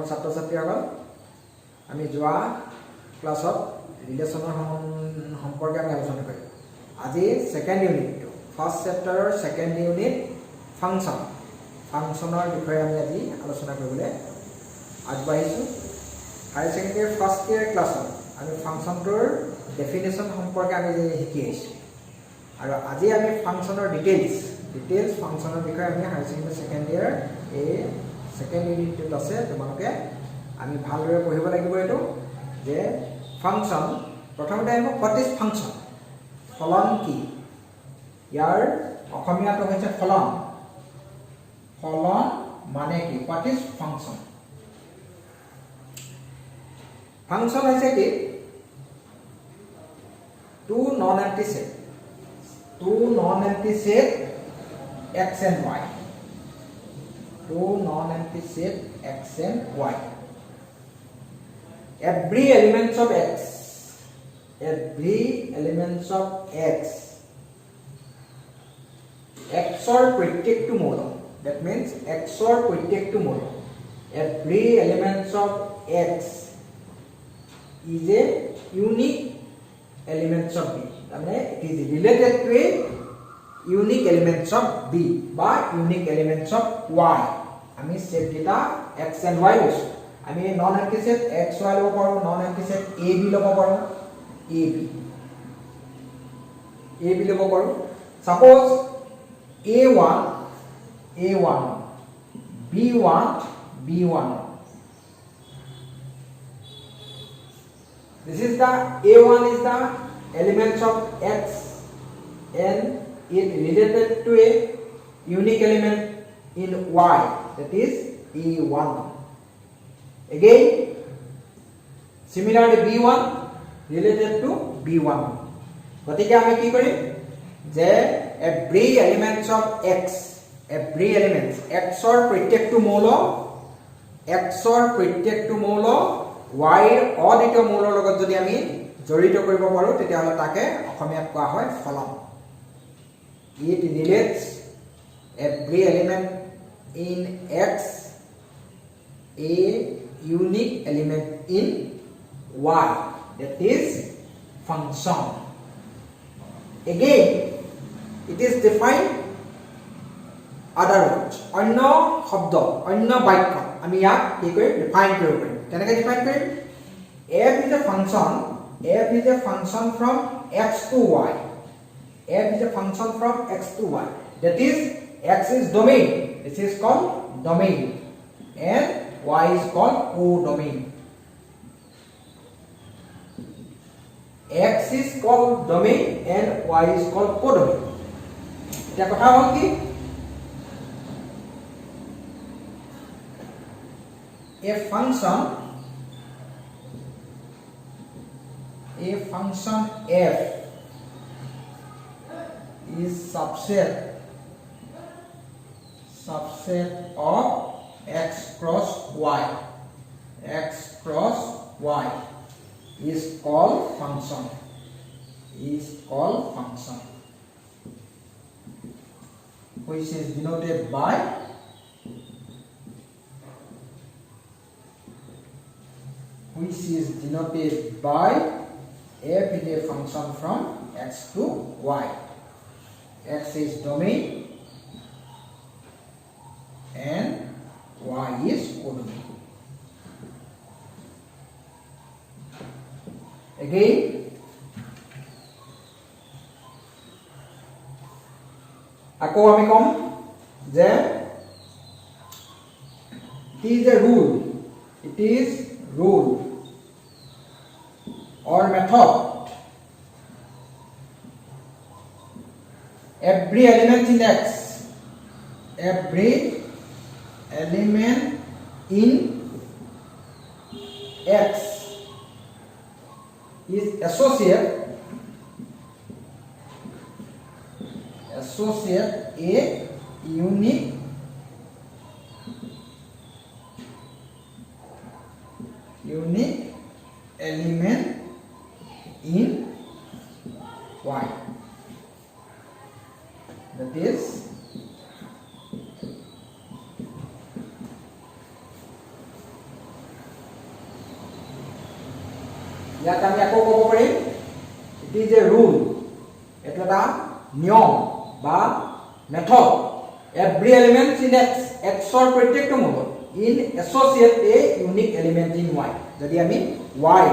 মৰমৰ ছাত্ৰ ছাত্ৰীসকল আমি যোৱা ক্লাছত ৰিলেশ্যনৰ সম্পৰ্কে আমি আলোচনা কৰিম আজি সেকেন্ড ইউনিট ফাৰ্ষ্ট চেপ্টাৰৰ সেকেন্ড ইউনিট ফাংচনৰ বিষয়ে আমি আজি আলোচনা কৰিবলৈ আগবাঢ়িছোঁ হায়াৰ সেকেন্ডাৰী ফাৰ্ষ্ট ইয়াৰ ক্লাছত আমি ফাংচনটোৰ ডেফিনেশ্যন সম্পৰ্কে আমি শিকি আহিছোঁ আৰু আজি আমি ফাংচনৰ ডিটেইলছ ফাংচনৰ বিষয়ে আমি হায়াৰ সেকেন্ডাৰী সেকেন্ড ইয়াৰ এই সেকেন্ড ইউনিটটোত আছে তোমালোকে আমি ভালদৰে পঢ়িব লাগিব এইটো যে ফাংচন প্ৰথমতে আহিব হোৱাট ইজ ফাংচন ফলন কি ইয়াৰ অসমীয়াটো হৈছে ফলন মানে কি হোৱাট ইজ ফাংচন ফাংচন হৈছে কি to non empty set x and y two non-empty set x and y every elements of x xor প্ৰত্যেকটো মৌল that means xor প্ৰত্যেকটো মৌল every elements of x is a unique elements of b মানে it is related to a unique elements of b বা unique elements of y আমি set data x and y লৈছো আমি নন empty set x y লব পাৰো নন empty set a b লব পাৰো a b লব পাৰো suppose a1 b1 this is the a1 is the elements of x and it related to a unique element in y that is e1 again similarly b1 related to b1 গতিকে আমি কি কৰিম যে every elements of x or প্ৰত্যেকটো মৌল y ৰ অদ্বিতীয় মৌলৰ লগত যদি আমি জড়িত কৰিব পাৰো তেতিয়া হলে তাকে অসমীয়াত কোৱা হয় ফলন it relates every element in x a unique element in y that is function again it is defined other words অন্য শব্দ অন্য বাক্য আমি ইয়াক কি কৰি ডিফাইন কৰিব পাৰিম কেনেকৈ define Karim f is a function from x to y f is a function from x to y that is x is domain this is called domain and y is called codomain x is called domain and y is called codomain এটা কথা হল কি a function f is subset of x cross y is called function which is denoted by f is a function from x to y x is domain and y is codomain again আকৌ আমি কম যে it is rule or method every element in x is associate a unique element in y that is ইয়াত আমি আকৌ ক'ব পাৰিম it is a rule, এইটো এটা নিয়ম বা মেথড। এভৰি এলিমেণ্ট ইন এক্সৰ প্ৰত্যেকটো মূলত in associate a unique element in why. যদি আমি ৱাই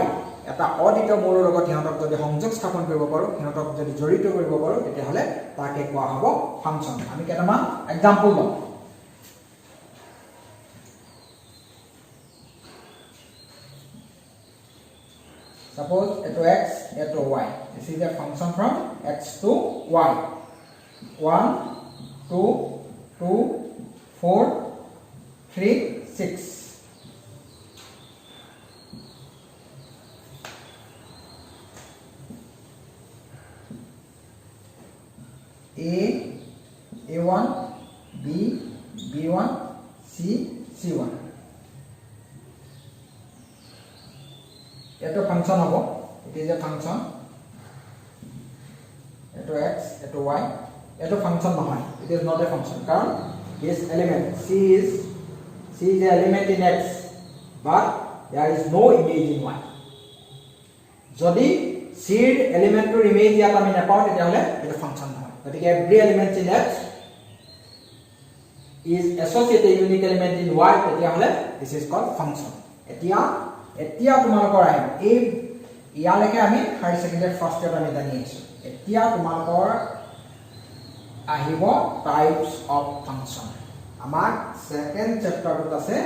এটা অদ্বিতীয় মৌলৰ লগত সিহঁতক যদি সংযোগ স্থাপন কৰিব পাৰোঁ, সিহঁতক যদি জড়িত কৰিব পাৰোঁ, তেতিয়াহ'লে তাকে কোৱা হ'ব ফাংচন। আমি কেইটামান এক্সাম্পল লওঁ। Suppose eto x, eto y. This is a function from x to y. 1, 2, 2, 4, 3, 6. A1, B, B1, C, C1. Eto function hobo, it is a function. Eto x, eto y, eto function nohoy, it is not a function. Karon this element c is the element in x, but there is no image in y. Jodi c er element to image yat ami napao tetihole eto function nohoy. Gotike every element in x is associated unique element in y, tetihole this is called function. এতিয়া তোমালোকৰ আহিব এই ইয়ালৈকে আমি higher secondary first ইয়াৰ আমি জানি আছো। এতিয়া তোমালোকৰ আহিব টাইপস অফ ফাংচন। আমাৰ সেকেন্ড চেপ্টাৰটোত আছে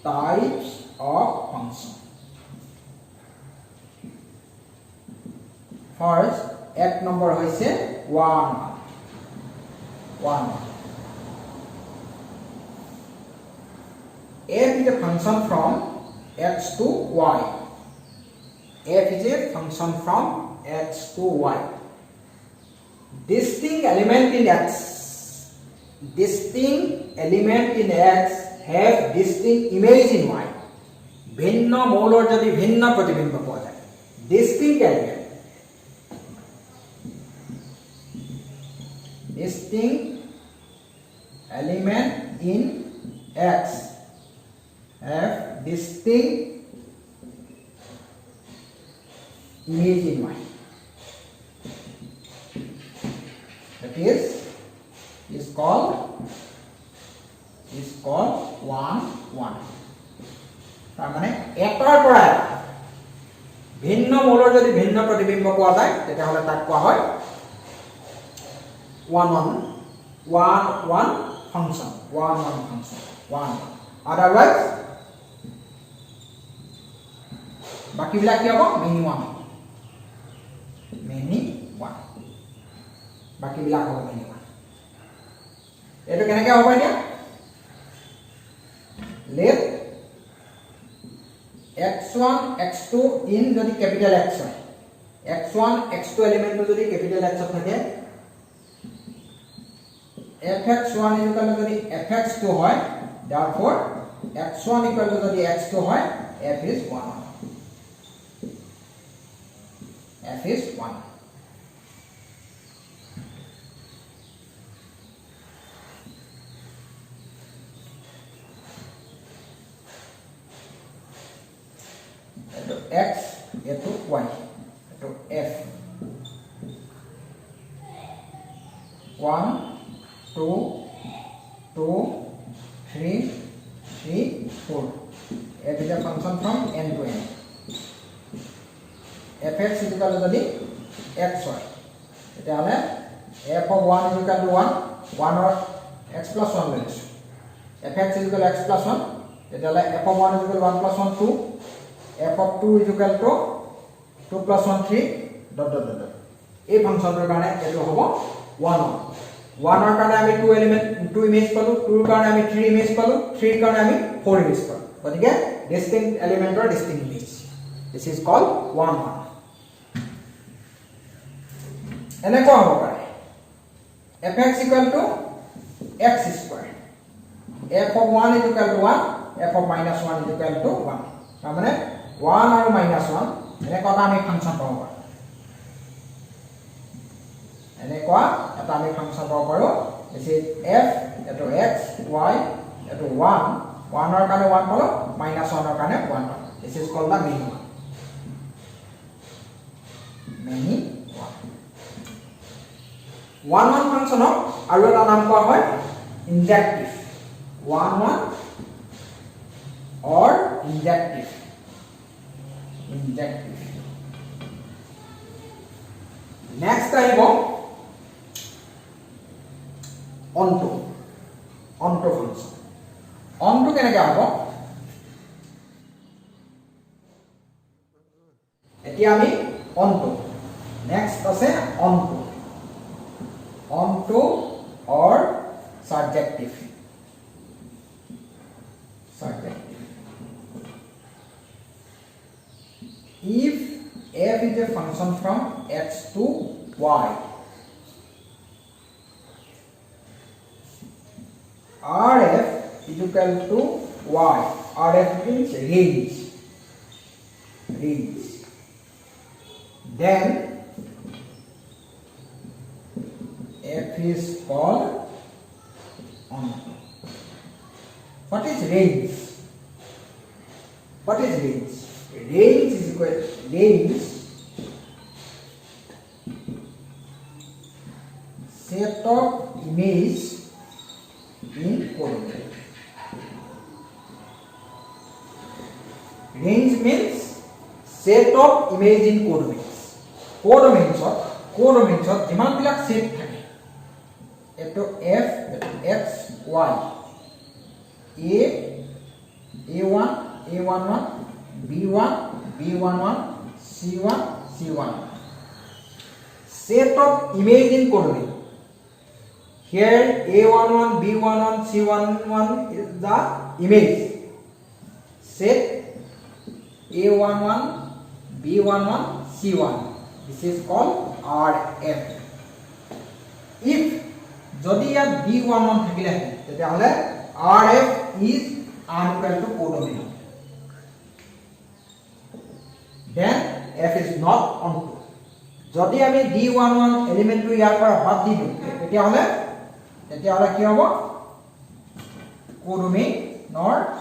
টাইপস অফ ফাংচন। ফাৰ্ষ্ট এক নম্বৰ হৈছে 1 f is a function from x to y. F is a function from x to y. Distinct element in x have distinct image in y. ভিন্ন মৌলৰ যদি ভিন্ন প্ৰতিবিম্ব পোৱা যায়, distinct element in x have distinct image in y. That is called 1 তাৰ মানে এটাৰ পৰা ভিন্ন মৌলৰ যদি ভিন্ন প্ৰতিবিম্ব পোৱা যায় তেতিয়াহ'লে তাক কোৱা হয় 1 function. Otherwise বাকি বিলাক কি হ'ব many one বাকি বিলাক হ'ব many one। এটো কেনেকৈ হ'ব এতিয়া let x1 x2 in যদি ক্যাপিটাল x হয়, x1 x2 এলিমেন্টটো যদি ক্যাপিটাল x থাকে, fx1 যদি fx2 হয়, therefore x1 যদি x2 হয়, f is 1. F is 1. Eto x, eto y, eto f. 1, 2, 2, 3, 4. F is a function from n to n. fx is equal to x হয়, তেতিয়াহ'লে f of 1 is equal to 1 or x plus 1 লৈ লৈছোঁ। fx is equal to x plus 1, তেতিয়াহ'লে f of 1 is equal to 1 plus 1 2, f of 2 is equal to 2 plus 1 3 dot dot dot dot। এই ফাংচনটোৰ কাৰণে এইটো হ'ব 1 ৰ কাৰণে আমি 2 এলিমেন্ট 2 ইমেজ পালো, 2 ৰ কাৰণে আমি 3 ইমেজ পালো, 3 ৰ কাৰণে আমি 4 ইমেজ পালো। গতিকে ডিস্টিংক্ট এলিমেন্টৰ distinct image, this is called 1 এনেকুৱা হ'ব পাৰে fx equal to x square, f of 1 is equal to 1, f of minus 1 is equal to 1। তাৰ মানে 1 আৰু minus 1 এনেকুৱা আমি ফাংচন পাব পাৰো, এনেকুৱা এটা আমি ফাংচন পাব পাৰো। this is f এটো x y এটো 1 ৰ কাৰণে 1 পালো, minus 1 ৰ কাৰণে 1 পালো। this is called the minimum। many 1 1 ফাংশনক আৰু এটা নাম কোৱা হয় ইনজেক্টিভ 1 1 or injective next আহিব onto function onto কেনেকৈ হ'ব এতিয়া আমি onto next আছে onto or subjective if f is a function from x to y rf is equal to y rf means range then f is called onto. What is range? Range is equal set of image in coordinate. Range means set of image in coordinates. Coordinates যিমান বিলাক set থাকে এটো f x y a1 a11 b1 b11 c1 c1 set of image in coordinate. Here a11 b11 c11 is the image set a11 b11 c1. This is called rf. If যদি ইয়াত b11 থাকিলে তেতিয়াহলে rf is unequal to codominant. Then f is not onto. যদি আমি d11 এলিমেন্টটো ইয়াৰ পৰা বাদ দি দিওঁ তেতিয়াহলে কি হ'ব codominant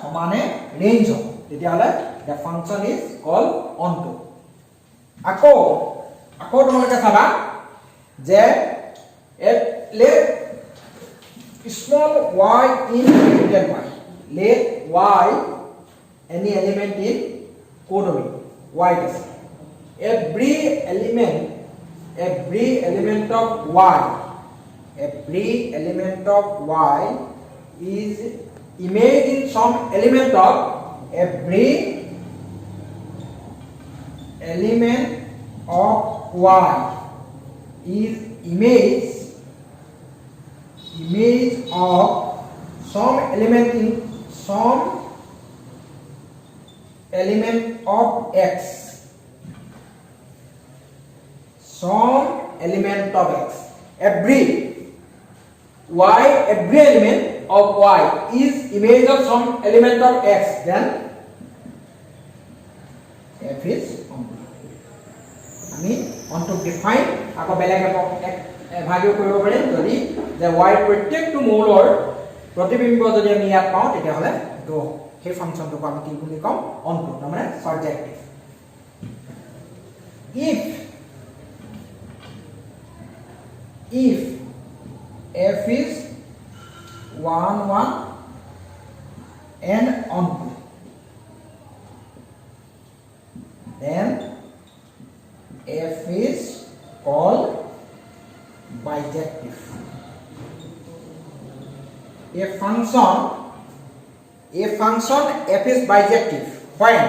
সমানে ৰেঞ্জ হ'ব তেতিয়াহলে the function is called onto. আকৌ তোমালোকে চাবা যে let small y in capital Y. Let y any element in codominant y is every element of y is image in some element of every element of y is image of some element of x. Some element of x. Every element of y is image of some element of x. Then f is onto. আমি onto define আকৌ বেলেগ এভাগিও কৰিব পাৰিম যদি যে y প্ৰত্যেকটো মৌলৰ প্ৰতিবিম্ব যদি আমি ইয়াত পাওঁ তেতিয়াহলে তো সেই ফাংচনটোক আমি কি বুলি কম onto মানে surjective. If f is 1 1 and onto, then f is called bijective. A function f is bijective when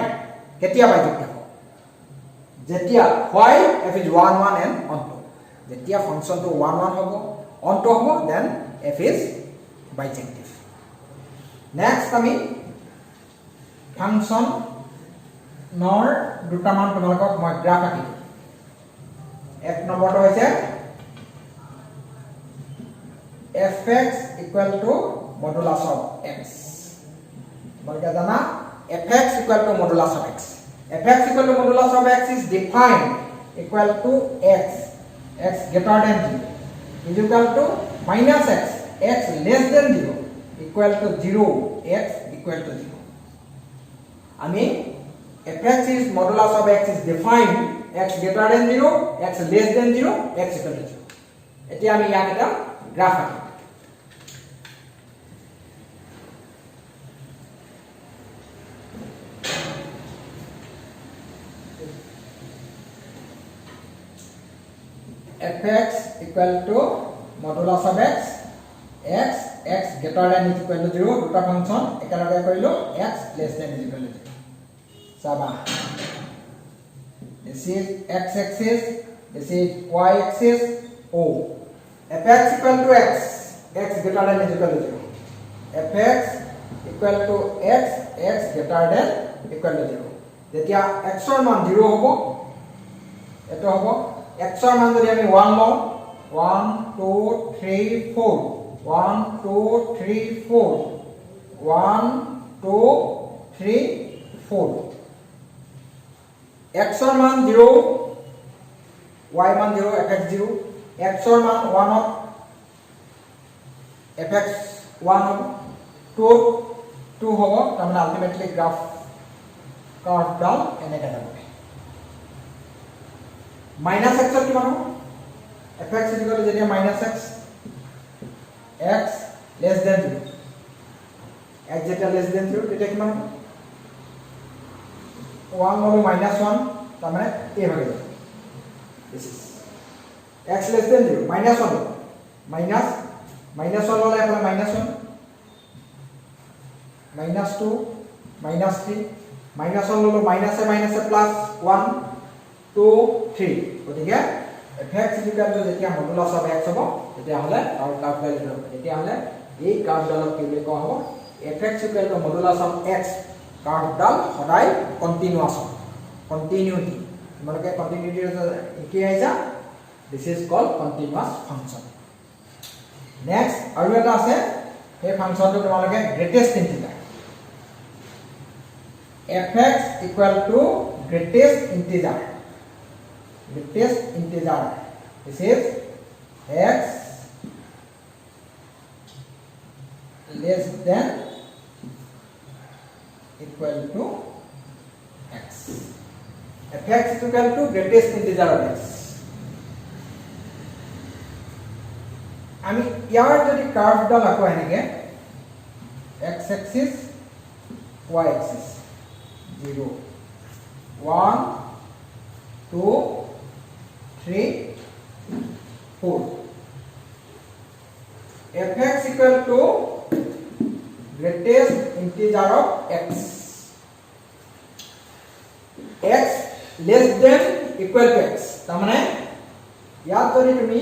ketia bijective jetia why f is 1 1 and onto jetia function to 1 1 hobo onto hobo then f is bijective. Next ami function nor দুটা মান তোমালোকক মই graph আঁকি এক নম্বৰটো হৈছে fx equal to modulus of x. তোমালোকে জানা fx equal to modulus of x. fx equal to modulus of x is defined equal to x greater than 0 is equal to minus x less than 0 equal to 0 x equal to 0. I mean fx is modulus of x is defined x greater than 0, x less than 0, x equal to 0. এতিয়া আমি ইয়াক এটা graph আঁকিম। fx equal to modulus of x, x greater than is equal to 0, দুটা function একেলগে কৰিলো x less than is equal to 0. চাবা, this is x axis, this is y axis, o. fx equal to x greater than is equal to 0. fx equal to x greater than equal to 0. যেতিয়া x ৰ মান 0 হ'ব, এটো হ'ব x ৰ মান যদি আমি 1 লওঁ, 1 2 3 4, 1 2 3 4, 1 2 3 4. x ৰ মান 0, y মান 0, fx 0, x ৰ মান 1 ত fx 1 হ'ব, 2 হ'ব, তাৰমানে আলটিমেটলি গ্ৰাফ কাৰ্ভডাল এনেকৈ যাব। মাইনাছ x ৰ কিমান হ'ব? fx ইকুৱেল টু যেতিয়া minus x less than 0, x যেতিয়া লেছ দেন 0 তেতিয়া কিমান হ'ব? 1 ললো মাইনাছ 1, তাৰমানে এই ভাগে যাব। this is x less than 0, minus 1 minus 1 ললে এফালে minus 1, minus 2, minus 3, minus 1 ললো minus a plus 1 2 3, গতিকে fx ইকুৱেল টু যেতিয়া মডুলাস অফ x হ'ব তেতিয়া হলে আৰু কাৰ্ভ ভ্যালু হ'ব, তেতিয়া হলে এই কাৰ্ভডালক কি বুলি কোৱা হ'ব? fx equal to modulus of x, কাৰ্ভডাল সদায় কন্টিনিউয়াস হ'ব, কন্টিনিউটি। তোমালোকে কন্টিনিউটি কি আহিছা? This is called continuous function. Next, আৰু এটা আছে, এই ফাংশনটো তোমালোকে greatest integer, fx equal to greatest integer. This is x less than equal to x. fx is equal to greatest integer of x. আমি ইয়াৰ যদি কাৰ্ভডাল আকো এনেকে x axis y axis 0 1 2 3 4, fx equal to greatest integer of x, x less than equal to x, তাৰমানে ইয়াত যদি তুমি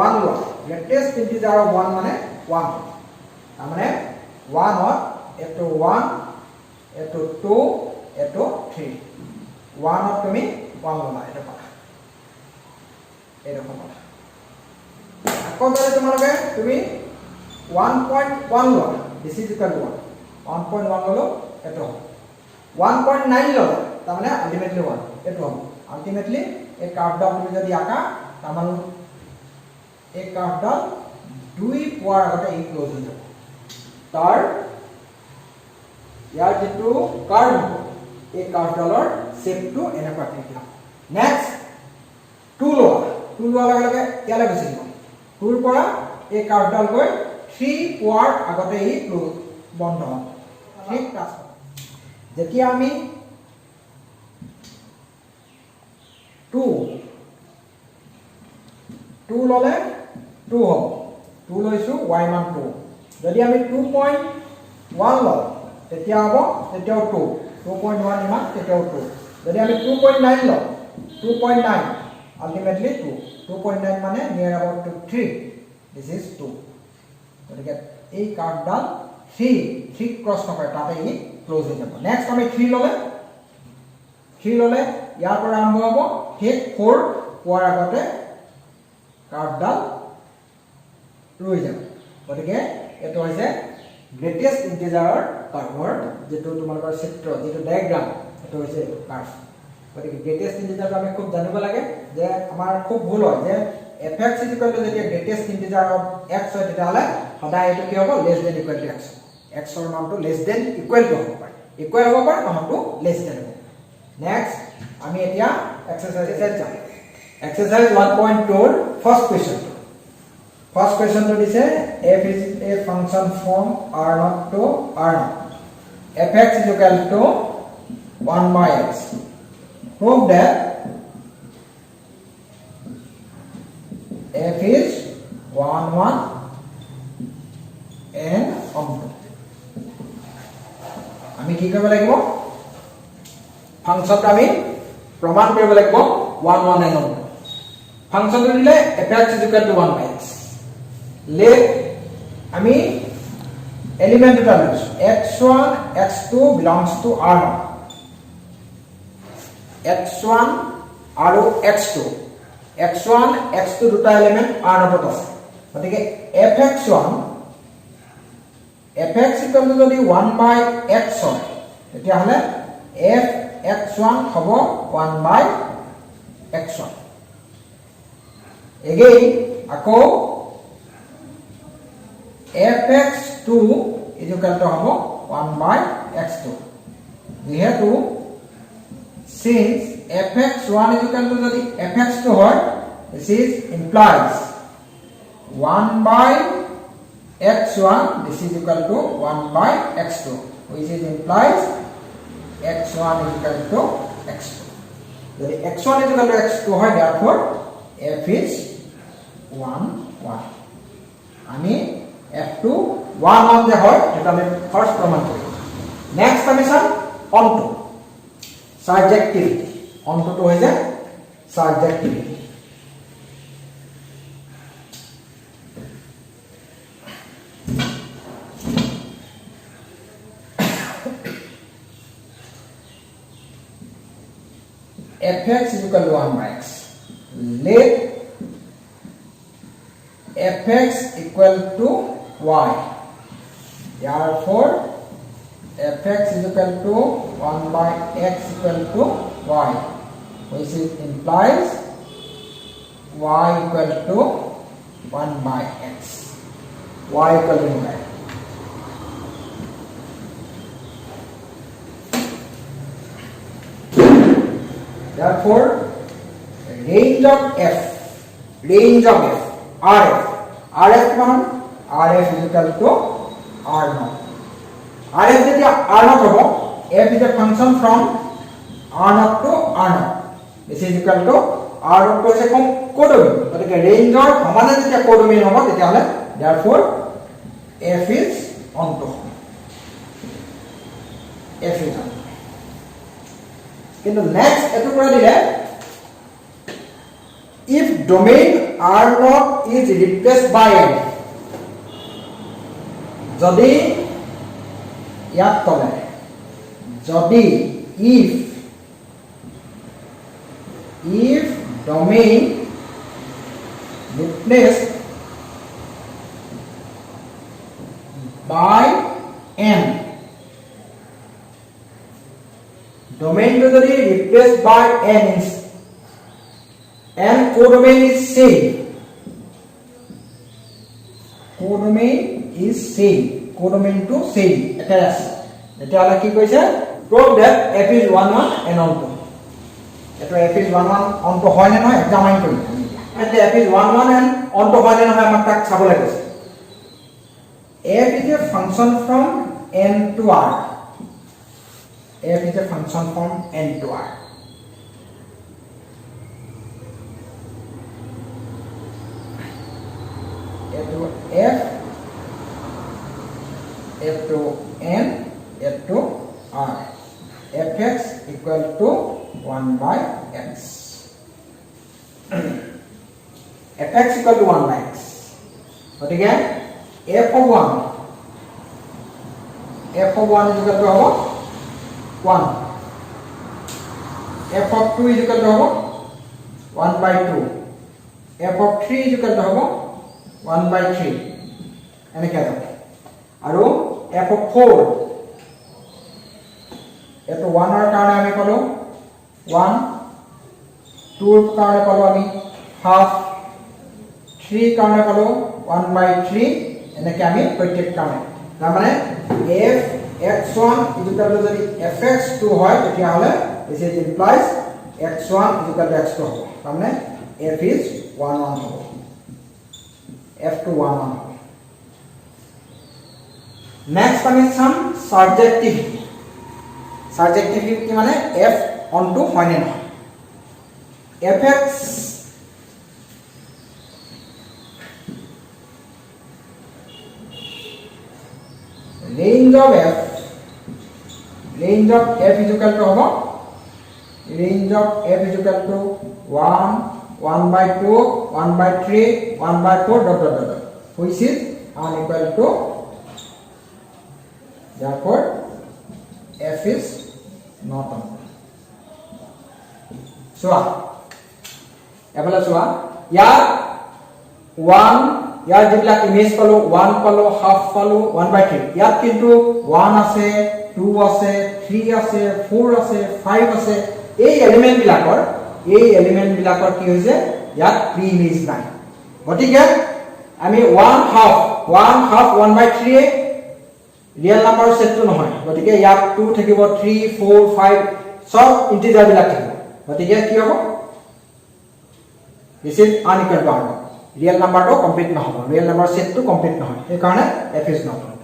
1 লোৱা, greatest integer of 1 মানে 1, তাৰমানে 1 ত এটো 1, এটো 2, এটো 3, 1 ত তুমি 1 ললা, এটা কথা এরকম কথা। এখন যদি তোমালোকে তুমি 1.1 লোৱা, this is equal to 1, 1.1 ললো, এটো 1.9 ললা, তাৰমানে আলটিমেটলি 1, এটো হ'ব। আলটিমেটলি এই কাৰ্ভডাল তুমি যদি আঁকা, তাৰমানে এই কাৰ্ভডাল 2 পোৱাৰ আগতে ই ক্লোজ হৈ যাব, তাৰ ইয়াৰ যেটো কাৰ্ভ হ'ব, এই কাৰ্ভডালৰ শেপটো এনেকুৱা থাকিব। নেক্সট 2 লোৱা, 2 লোৱাৰ লগে লগে ইয়ালৈ গুচি যাব, 2 ৰ পৰা এই কাৰ্ভডাল গৈ 3 পোৱাৰ আগতে ই ক্লোজ বন্ধ হ'ব। ঠিক আছে, যেতিয়া আমি 2 ললে 2 হ'ব, 2 লৈছো y মান 2, যদি আমি 2.1 লওঁ তেতিয়া হ'ব, তেতিয়াও 2, 2.1 ইমান তেতিয়াও 2, যদি আমি 2.9 লওঁ 2.9 ultimately 2, 2.9 মানে near about to 3, this is 2, গতিকে এই কাৰ্ভডাল 3 ক্ৰস নকৰে, তাতে ই ক্লোজ হৈ যাব। নেক্সট আমি 3 ললে ইয়াৰ পৰা আৰম্ভ হ'ব, হেক 4 পোৱাৰ আগতে কাৰ্ভডাল ৰৈ যাব, গতিকে এটো হৈছে গ্ৰেটেষ্ট ইন্টিজাৰৰ কাৰ্ভৰ যেটো তোমালোকৰ চিত্ৰ, যেটো ডায়াগ্ৰাম, এটো হৈছে কাৰ্ভ। গতিকে গ্ৰেটেষ্ট ইন্টিজাৰটো আমি খুব জানিব লাগে, যে আমাৰ খুব ভুল হয় যে fx ইকুৱেল টু যেতিয়া গ্ৰেটেষ্ট ইন্টিজাৰ অফ x হয় তেতিয়াহলে সদায় এটো কি হ'ব? Less than equal to x, x ৰ মানটো লেছ দেন ইকুৱেল টু হ'ব পাৰে, ইকুৱেল হ'ব পাৰে নহয়তো লেছ দেন হ'ব। নেক্সট আমি এতিয়া exercise exam. Exercise 1.2 first question. First question to this f is a function from r0 to r0. fx is equal to 1 by x. Prove that f is 1 1 and on 2. আমি কি কৰিব লাগিব ফাংশনটো আমি প্রমাণ কৰিব লাগিব 1 1 and on 2. ফাংশনটো দিলে fx is equal to 1 by x. let আমি এলিমেন্ট দুটা লৈছো x1 x2 belongs to r0. x1 আৰু x2 x1 x2 দুটা এলিমেন্ট r0 ত আছে গতিকে fx1 fx equal to যদি 1 by x হয় তেতিয়া হলে fx1 হ'ব 1 by x1. again আকৌ fx2 is equal to হ'ব 1 by x2. যেহেতু since fx1 is equal to যদি fx2 হয় this is implies 1 by x1 this is equal to 1 by x2 which is implies x1 is equal to x2. যদি x1 is equal to x2 হয় therefore f is 1 1. আমি f2 1 1 যে হয় এটা আমি first প্রমাণ করি. নেক্সট আমি চাম onto সাবজেক্টিভিটি. onto তো হৈ যায় subjectivity. fx is equal to 1 by x. let fx equal to y. therefore fx is equal to 1 by x equal to y which is implies y equal to 1 by x. y equal to y. therefore range of f rf মান rf is equal to r0. rf যেতিয়া r0 হ'ব f is a function from r0 to r0 this is equal to r0 to is a codomain গতিকে ৰেঞ্জৰ সমানে যেতিয়া codomain হ'ব তেতিয়া হলে therefore f is onto f is onto. কিন্তু নেক্সট এটো কৰা দিলে if domain r0 is replaced by n. যদি ইয়াত তলে যদি if domain replaced by n. domain to যদি replaced by n is and codomain is same. codomain is same. codomain to same এটা আছে এটা হলা কি কৈছে prove that f is 1 1 and onto. এটা f is 1 1 onto হয় না নহয় এক্সামাইন কৰিম এতিয়া f is 1 1 and onto হয় না নহয় আমাক তাক চাব লাগে. f is a function from n to r. f is a function from n to r. f to n f to r. fx equal to 1 by x. fx equal to 1 by x. But again f of 1 is equal to 1. f of 2 is equal to 1 by 2. f of 3 is equal to 1 by 3 এনেকে আছে আৰু f of 4 এটো 1 ৰ কাৰণে আমি পালো 1 2 ৰ কাৰণে পালো আমি হাফ 3 কাৰণে পালো 1 by 3 এনেকে আমি প্ৰত্যেক কাৰণে তাৰ মানে f x1 is equal to যদি fx2 হয় তেতিয়া হলে this is implies x1 equal to x2 হ'ব তাৰমানে f is 1 1 হ'ব f2 1 1 হ'ব next আমি চাম subjectivity মানে f onto হয় নে নহয় fx range of f is equal to hobo range of f is equal to 1 1 by 2 1 by 3 1 by 4 dot dot dot which is unequal to therefore f is not on so এবালে সোয়া ইয়াৰ 1 ইয়াৰ যিবিলাক image পালো 1 পালো half পালো 1 by 3 ইয়াত কিন্তু 1 আছে 2 আছে 3 আছে 4 আছে 5 আছে এই এলিমেন্ট বিলাকৰ কি হৈছে ইয়াত প্ৰি ইমেজ নাই গতিকে আমি 1 হাফ 1 by 3 ৰিয়েল নাম্বাৰৰ সেটটো নহয় গতিকে ইয়াত 2 থাকিব 3 4 5 সব ইন্টিজাৰ বিলাক থাকিব গতিকে কি হ'ব this is unequal to r real number to complete na hobo real number set to complete na hoy e karone f is not on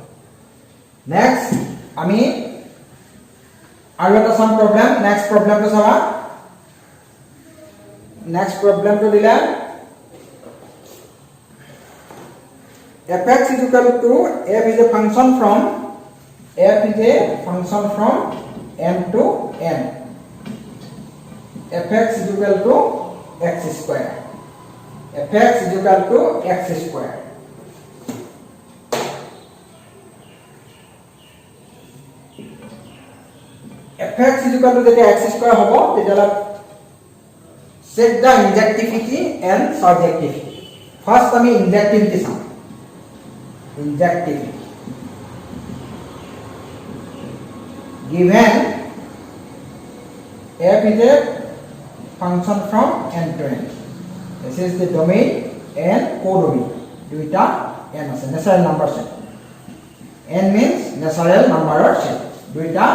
next ami aru eta some problem next problem to saba next problem to dila fx is equal to f is a function from n to n fx is equal to x square fx is equal to x square fx is equal to the x square hobo tetala set the injectivity and surjectivity first ami injectivity sam injectivity given f is a function from n to n this is the domain and codomain duita n ase natural number set n means natural number set duita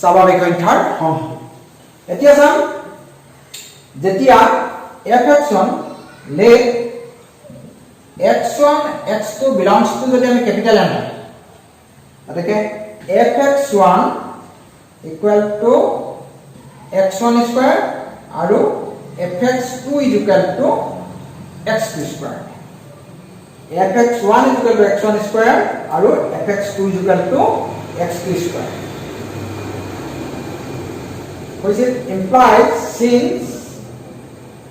স্বাভাৱিক সংখ্যাৰ সম এতিয়া চাম যেতিয়া fx1 let x1 x2 belongs to যদি আমি capital n হয় তাকে fx1 equal to x1 square আৰু fx2 is equal to x2 square fx1 is equal to x1 square আৰু fx2 is equal to x2 square which it implies since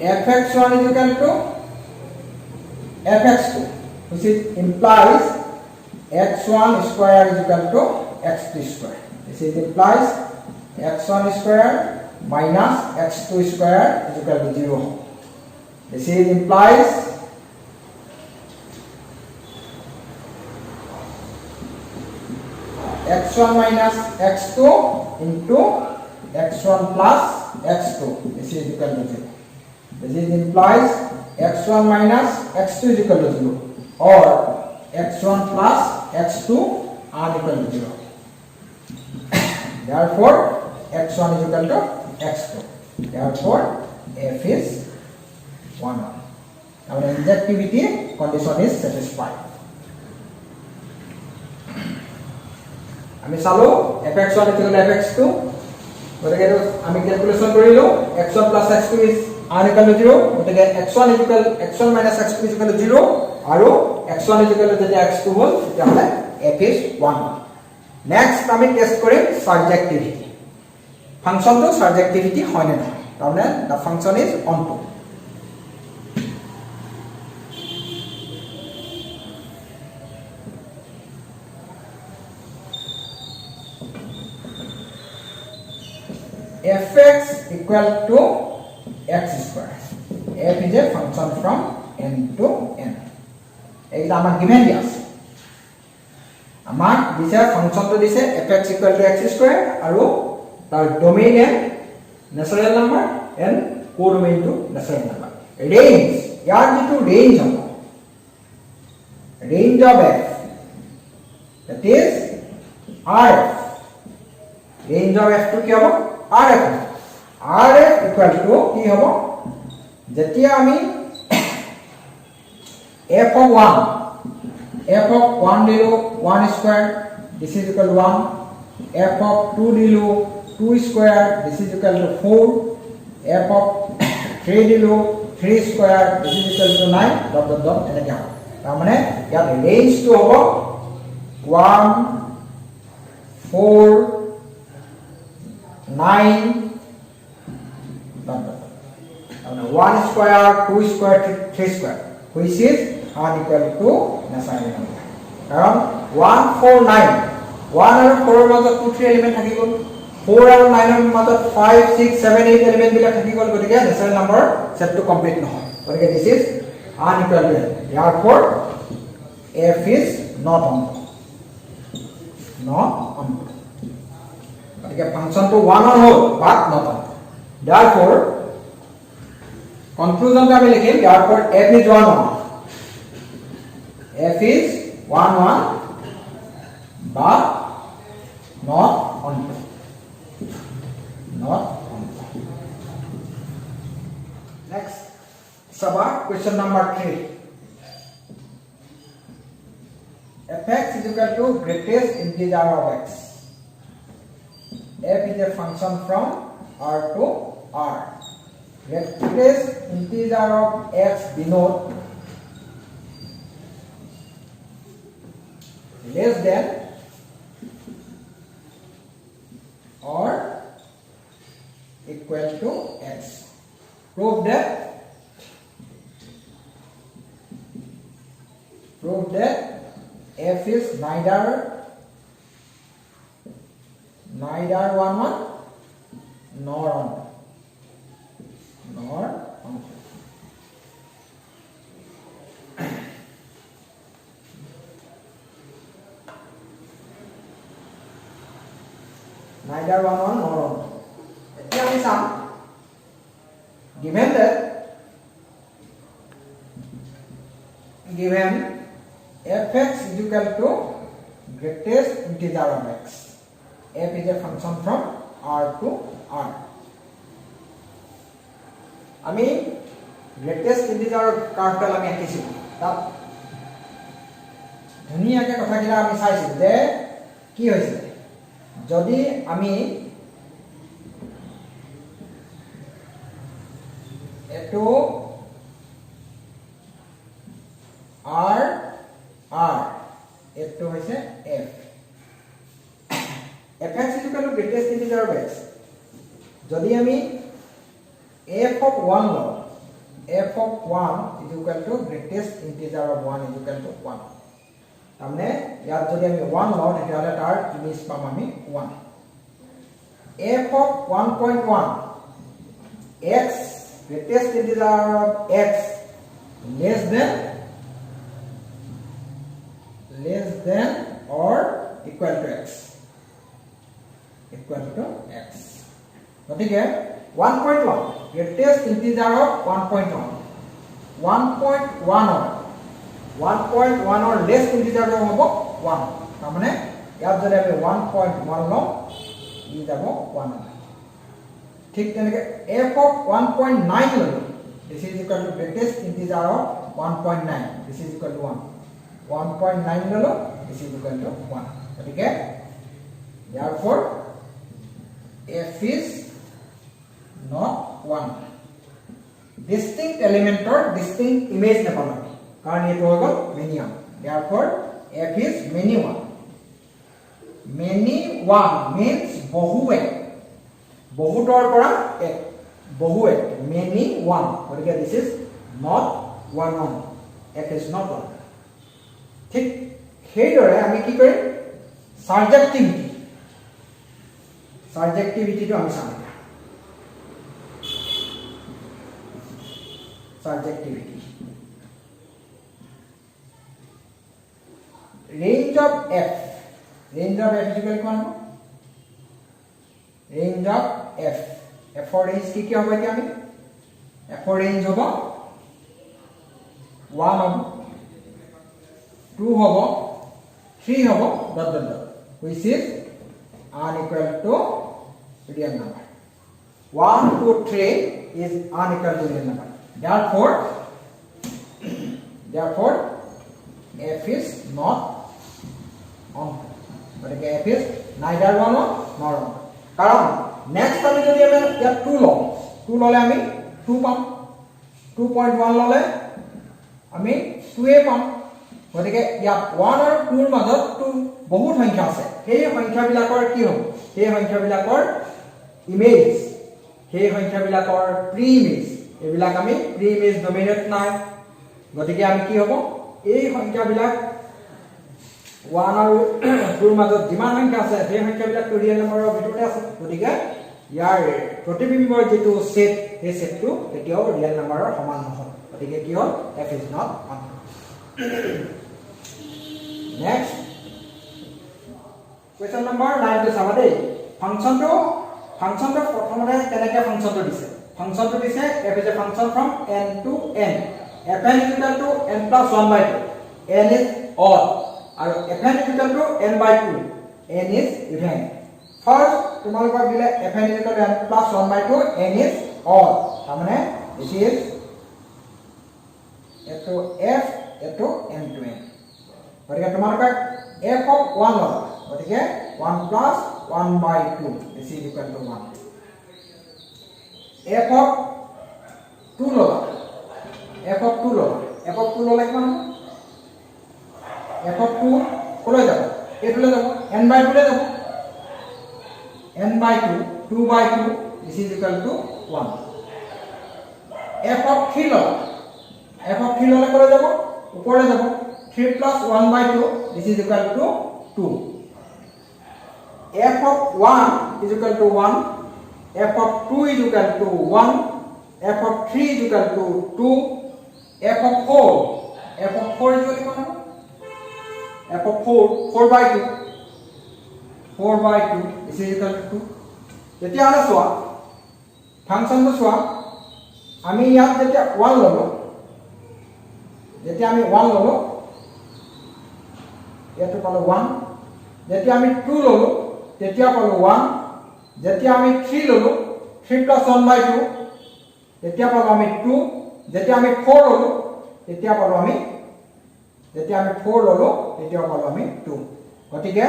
fx1 is equal to fx2 which it implies x1 square is equal to x2 square this is implies x1 square minus x2 square is equal to 0 this is implies x1 minus x2 into x1 plus x2 this is equal to 0 this is implies x1 minus x2 is equal to 0 or x1 plus x2 are equal to 0 therefore x1 is equal to x2 therefore f is 1 our injectivity condition is satisfied আমি চালো fx1 is equal to fx2 গতিকে আমি calculation কৰিলো x1 plus x2 is unequal to 0 গতিকে x1 minus x2 is equal to 0 আৰু x1 is equal to যেতিয়া x2 হল তেতিয়া হলে f is 1 next আমি টেস্ট কৰিম সাবজেক্টিভিটি ফাংশনটো সাবজেক্টিভিটি হয় না নহয় তাৰমানে the function is onto fx equal to x square f is a function from n to n এইটা আমাক given দিয়া আছে আমাক দিছে ফাংশনটো দিছে fx equal to x square আৰু তাৰ domain n natural number n codomain to natural number range ইয়াৰ যেটো ৰেঞ্জ হ'ব range of f that is rf range of f to কি হ'ব rf rf equal to কি হ'ব যেতিয়া আমি f of 1 দিলো 1 square this is equal to 1 f of 2 দিলো 2 square this is equal to 4 f of 3 দিলো 3 square this is equal to 9 dot dot dot এনেকৈ হ'ব তাৰ মানে ইয়াত ৰেঞ্জটো হ'ব 1 4 9 dot dot 1 square 2 square 3 square which is unequal to natural number কারণ 1 4 9 1 আৰু 4 ৰ মাজত 2 3 এলিমেন্ট থাকি গল 4 আৰু 9 ৰ মাজত 5 6 7 8 এলিমেন্ট বিলাক থাকি গল গতিকে natural number সেটটো কমপ্লিট নহয় গতিকে this is unequal to therefore f is not on গতিকে ফাংশনটো 1 on হল but not on therefore conclusion আমি লিখিম therefore f is 1 on f is 1 1 but not on next sabah question number 3 fx is equal to greatest integer of x f is a function from r to r greatest integer of x denote less than or equal to x. Prove that f is neither 1 1 nor on neither 1 1 nor on এতিয়া আমি চাম given fx is equal to greatest integer of x f is a function from r to r আমি greatest integer কাৰ্ভডাল আমি আঁকিছো তাত ধুনিয়াকে কথাকিলা আমি চাইছো যে কি হৈছে যদি আমি এটো r r এটো হৈছে f fx is equal to greatest integer of x যদি আমি f of 1 লও f of 1 is equal to greatest integer of 1 is equal to 1 তারমানে ইয়াত যদি আমি 1 লও তেতিয়াহলে তার ইমেজ পাম আমি 1 f of 1.1 x greatest integer of x less than or equal to x গতিকে 1.1 greatest integer of 1.1 1.1 or less integer হব 1 তার মানে ইয়াত যদি আমি 1.1 লও ই যাব 1 ঠিক তেনেকে f of 1.9 ললো this is equal to greatest integer of 1.9 this is equal to 1 1.9 ললো this is equal to 1 গতিকে therefore f is not 1 distinct element or distinct image নাপাম কাৰণ এটো হৈ গল many one therefore f is many one means বহুতৰ পৰা এক বহু এক many one গতিকে this is not one f is not one ঠিক সেইদৰে আমি কি কৰিম সাবজেক্টিভিটি টো আমি চাম subjectivity range of f is equal to range of f for range কি হবে কি আমি f for range হবে 1 হবে 2 হবে 3 হবে dot dot dot which is unequal to real number 1, 2, 3 is unequal to real number. Therefore, f is not on. But f is neither 1 nor 1. Karon next আমি যদি আমি ইয়াত 2 লও 2 ললে আমি 2 পাম 2.1 ললে আমি 2 এ পাম গতিকে ইয়াত 1 আৰু 2 ৰ মাজত 2 বহুত সংখ্যা আছে সেই সংখ্যাবিলাকৰ কি হ'ব সেই সংখ্যাবিলাকৰ ইমেজ সেই সংখ্যাবিলাকৰ প্ৰি ইমেজ এবিলাক আমি প্ৰি ইমেজ ডমিনেট নাই গতিকে আমি কি হ'ব এই সংখ্যাবিলাক 1 আৰু 2 ৰ মাজত যিমান সংখ্যা আছে সেই সংখ্যাবিলাক ৰিয়েল নম্বৰৰ ভিতৰতে আছে গতিকে ইয়াৰ প্ৰতিবিম্বৰ যেটো সেট এই সেটটো কেতিয়াও ৰিয়েল নম্বৰৰ সমান নহয় গতিকে কি হ'ল f is not 1 next question number 9 to চাবা দেই ফাংচনটো প্ৰথমতে কেনেকৈ ফাংচনটো দিছে ফাংচনটো দিছে f is a function from n to n fn is equal to n plus 1 by 2 n is odd আৰু fn is equal to n by 2 n is even first তোমালোকক দিলে fn is equal to n plus 1 by 2 n is odd তাৰমানে this is এটো f এটো n to n গতিকে তোমালোকক f of 1 লবা গতিকে 1 plus 1 by 2 this is equal to 1 f of 2 লবা f of 2 ললে কিমান f of 2 কলৈ যাব এটোলে যাব n by 2 লে যাব n by 2 2 by 2 this is equal to 1 f of 3 লবা f of 3 ললে কলৈ যাব উপরে যাব 3 plus 1 by 2 this is equal to 2 f of 1 is equal to 1 f of 2 is equal to 1 f of 3 is equal to 2 f of 4 is equal to f of 4 by 2 this is equal to 2 যেতিয়া আমরা সোয়া ফাংশনটো সোয়া আমি ইয়াত যেতিয়া 1 ললো যেতিয়া আমি 1 ললো ইয়াতে পালো 1 যেতিয়া আমি 2 ললো তেতিয়া পালো 1 যেতিয়া আমি 3 ললো 3 plus 1 by 2 তেতিয়া পালো আমি 2 যেতিয়া আমি 4 ললো তেতিয়া পালো আমি 2 গতিকে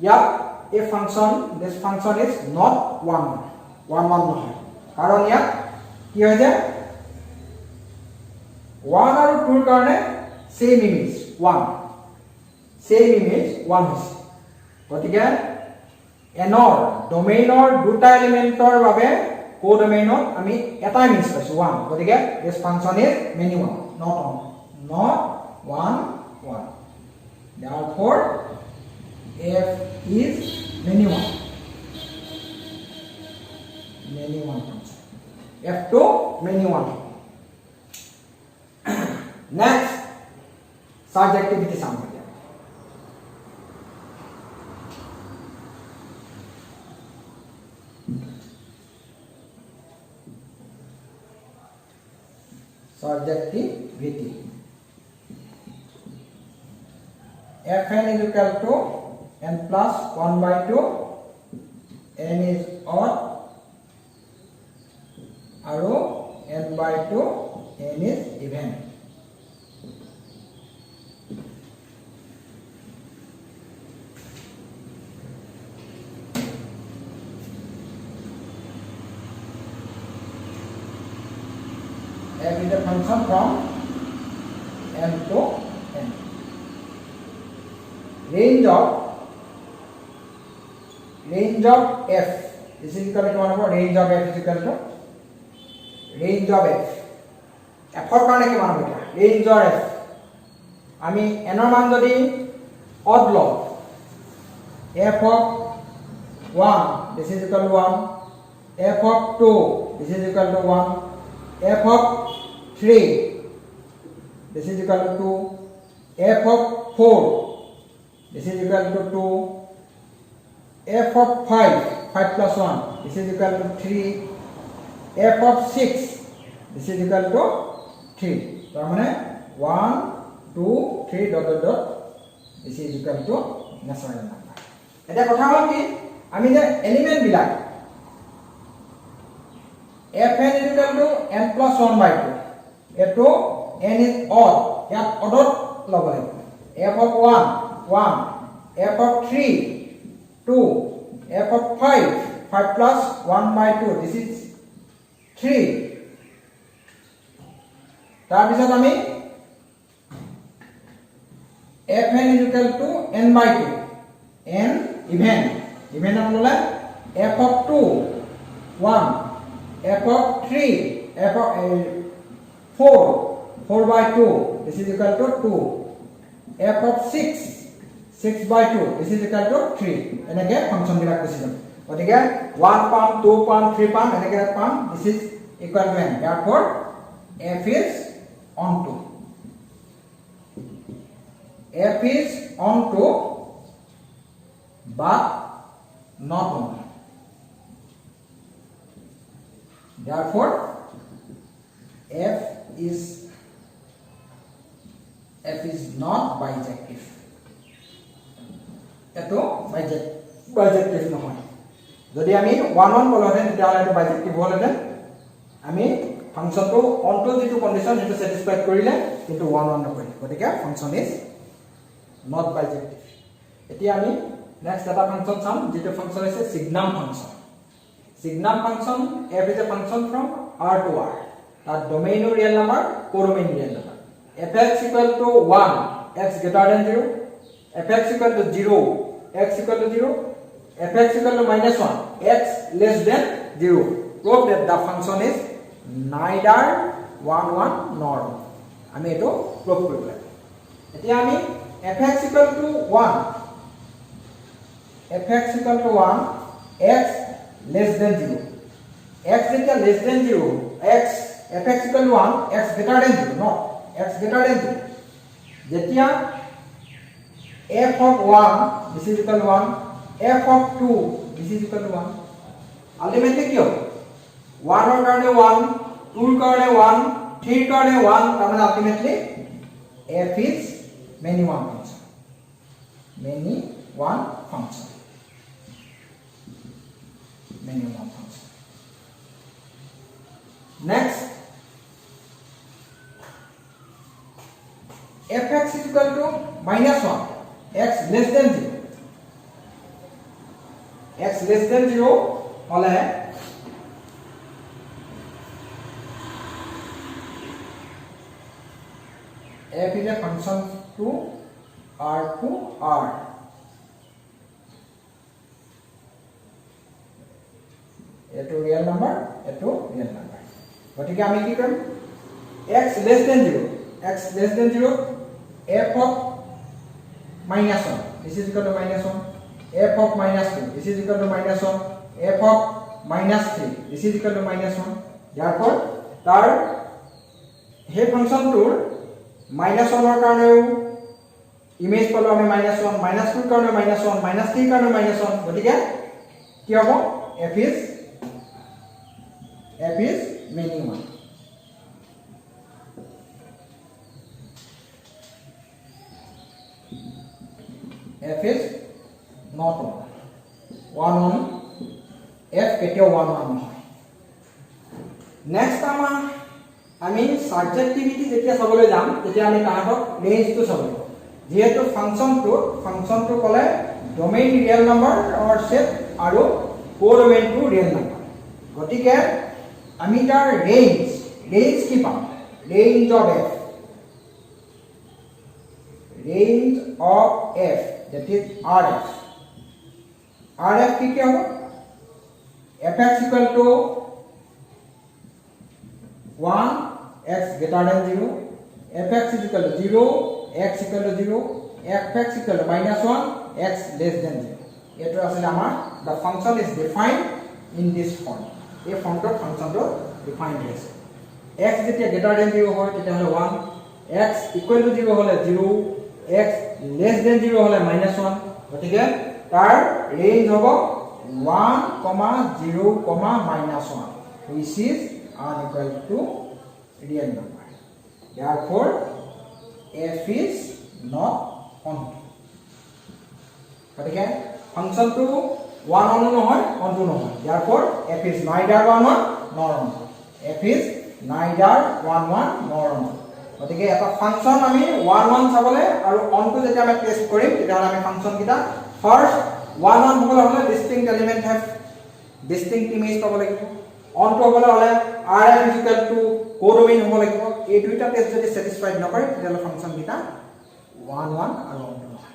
ইয়াত এই function this function is not 1 নহয় কাৰণ ইয়াত কি হয় যে 1 আৰু 2 ৰ কাৰণে same image 1 হৈছে গতিকে এনৰ ডমেইনৰ দুটা এলিমেন্টৰ বাবে কোডমেইনত আমি এটা ইমেজ পাইছো 1 গতিকে this function is minimum not 1 therefore f is minimum function f to minimum next subjectivity sum subjectivity fn is equal to n plus 1 by 2 n is odd আৰু n by 2 n is even f is a function from n to n range of f is equal to what range of f is equal to range of f f ৰ কাৰণে কি মান হ'ব range of f আমি n ৰ মান যদি odd লও f of 1 this is equal to 1 f of 2 this is equal to 1 f of 3 this is equal to 2 f of 4 this is equal to 2 f of 5 plus 1 this is equal to 3 f of 6 this is equal to 3 তাৰ মানে 1 2 3 ... this is equal to natural number এটা কথা হ'ল কি আমি যে element black fn is equal to n plus 1 by 2. Eto n is odd. Yat oddot log লাগিব. f of 1 1, f of 3 2, f of 5 5 plus 1 by 2. This is 3. তাৰ পিছত আমি fn is equal to n by 2. n even আমলে f of 2 1, f of 3, f of 4 by 2. This is equal to 2. f of 6 by 2. This is equal to 3. এনেকে function বিলাক লিখিম গতিকে 1 পাম 2 পাম 3 পাম এনেকে পাম. This is equal to n. Therefore f is onto. f is onto but not on. Therefore f is not bijective. এটো bijective নহয়. যদি আমি 1 1 বলহেন তেতিয়াহলে এটো bijective হলহেন. আমি ফাংশনটো অনটো যেটো কন্ডিশন হেতু স্যাটিসফাইড কৰিলে কিন্তু 1 1 নকৰিলে গতিকে ফাংশন ইজ not bijective. এতিয়া আমি নেক্সট এটা ফাংশন চাম যেটো ফাংশন আছে signum function. Signum function f is a function from r to r. That domain of real number, codomain real number. Fx equal to 1, x greater than 0. Fx equal to 0, x equal to 0. Fx equal to minus 1, x less than 0. Prove that the function is neither 1 1 nor 1. আমি এটো proof কৰিব লাগে. এতিয়া আমি fx equal to 1, fx equal to 1, x less than 0. X যেতিয়া less than 0, fx equal to 1, x greater than 0, not x greater than 0. যেতিয়া f of 1, this is equal to 1, f of 2, this is equal to 1. Ultimately কি হবে? 1 এর কারণে 1, 2 এর কারণে 1, 3 এর কারণে 1, তার মানে ultimately f is many one function. Many one function. Many one function. Next, fx is equal to minus 1, x less than 0. X less than 0 হলে f is a function to r to r. এটো real number, এটো real number. গতিকে আমি কি কৰিম? x less than 0, x less than 0, f of minus 1, this is equal to minus 1, f of minus 2, this is equal to minus 1, f of minus 3, this is equal to minus 1. Therefore তাৰ হে ফাংশনটোৰ minus 1 এর কারণেও image পালো আমি minus 1, minus 2 এর কারণে minus 1, minus 3 এর কারণে minus 1. গতিকে কি হ'ব? f is many one. f is not 1 1 f কেতিয়াও 1 1 নহয়. নেক্সট আমি সাবজেক্টিভিটি যেতিয়া চাবলৈ যাম তেতিয়া আমি তাহাঁতক ৰেঞ্জটো চাব লাগিব. যেহেতু ফাংশনটো কলে domain real number or set আৰু কোডোমেইনটো ৰিয়েল নাম্বাৰ. গতিকে আমি তাৰ ৰেঞ্জ কি পাম? Range of f that is rf কি কি হ'ব? fx equal to 1, x greater than 0, fx is equal to 0, x equal to 0, fx equal to minus 1, x less than 0. এটো আসলে আমাৰ the function is defined in this form. এই ফর্মটোত ফাংশনটো defined হৈছে. x যেতিয়া greater than 0 হয় তেতিয়া হলে 1, x equal to 0 হলে 0, x less than 0 হলে minus 1. গতিকে তাৰ ৰেঞ্জ হ'ব 1, 0, minus 1, which is unequal to real number. Therefore f is not onto. গতিকে ফাংশনটো 1 1 নহয়, onto নহয়. Therefore f is neither 1 1 nor 1 f is neither 1 1 nor 1 গতিকে এটা ফাংশন আমি 1 1 চাবলে আৰু অন টু যেতিয়া আমি টেস্ট কৰিম তেতিয়া আমি ফাংশন কিটা ফাৰ্স্ট 1 1 হবলে হলে distinct element have distinct image পাব লাগিব অন টু হবলে হলে rf is equal to codomain হ'ব লাগিব এই দুইটা টেস্ট যদি স্যাটিসফাইড নকৰে তেতিয়া ফাংশন কিটা 1 1 আৰু অন টু নহয়